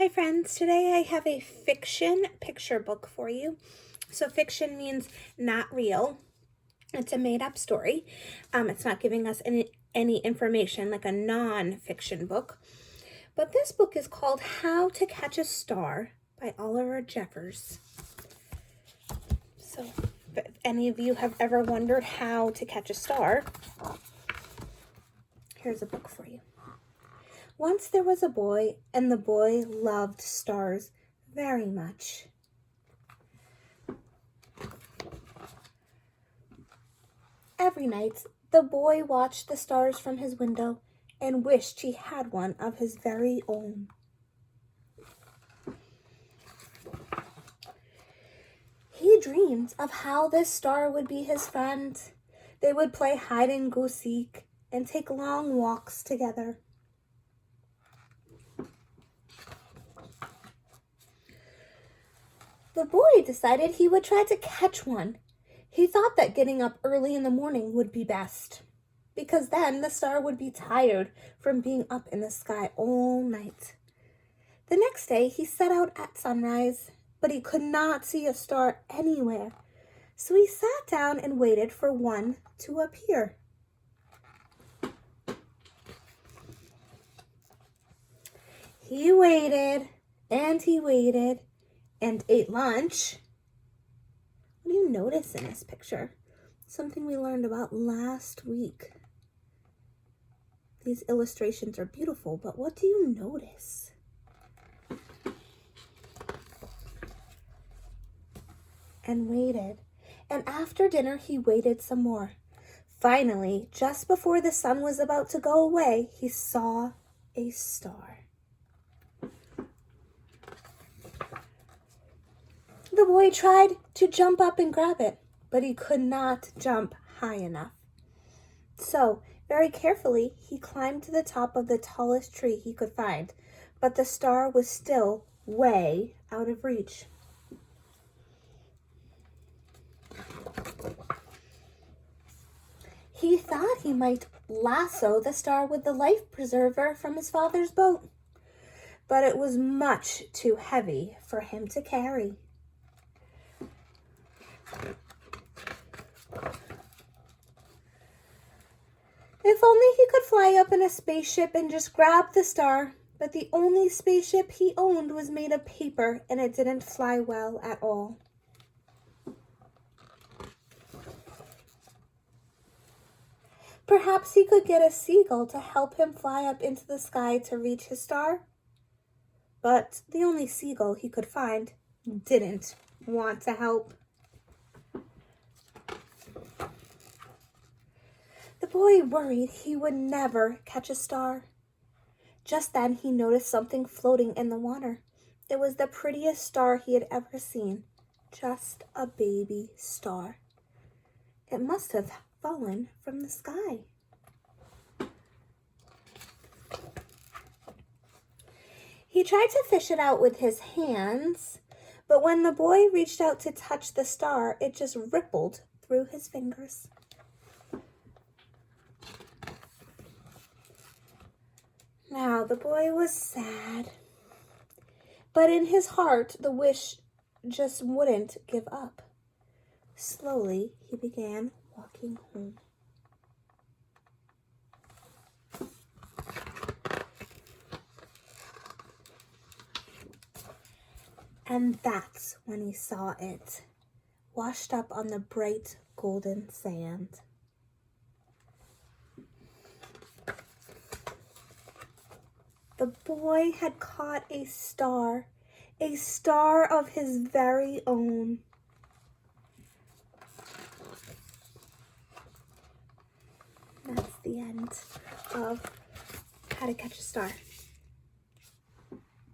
Hi friends, today I have a fiction picture book for you. So fiction means not real. It's a made-up story. It's not giving us any information like a non-fiction book. But this book is called How to Catch a Star by Oliver Jeffers. So if any of you have ever wondered how to catch a star, here's a book for you. Once there was a boy, and the boy loved stars very much. Every night, the boy watched the stars from his window and wished he had one of his very own. He dreamed of how this star would be his friend. They would play hide and go seek and take long walks together. The boy decided he would try to catch one. He thought that getting up early in the morning would be best, because then the star would be tired from being up in the sky all night. The next day he set out at sunrise, but he could not see a star anywhere, so he sat down and waited for one to appear. He waited and he waited and ate lunch. What do you notice in this picture? Something we learned about last week. These illustrations are beautiful, but what do you notice? And waited. And after dinner, he waited some more. Finally, just before the sun was about to go away, he saw a star. The boy tried to jump up and grab it, but he could not jump high enough. So, very carefully, he climbed to the top of the tallest tree he could find, but the star was still way out of reach. He thought he might lasso the star with the life preserver from his father's boat, but it was much too heavy for him to carry. If only he could fly up in a spaceship and just grab the star, but the only spaceship he owned was made of paper and it didn't fly well at all. Perhaps he could get a seagull to help him fly up into the sky to reach his star, but the only seagull he could find didn't want to help. The boy worried he would never catch a star. Just then he noticed something floating in the water. It was the prettiest star he had ever seen, just a baby star. It must have fallen from the sky. He tried to fish it out with his hands, but when the boy reached out to touch the star, it just rippled through his fingers. Now the boy was sad, but in his heart the wish just wouldn't give up. Slowly he began walking home. And that's when he saw it, washed up on the bright golden sand. The boy had caught a star of his very own. That's the end of How to Catch a Star.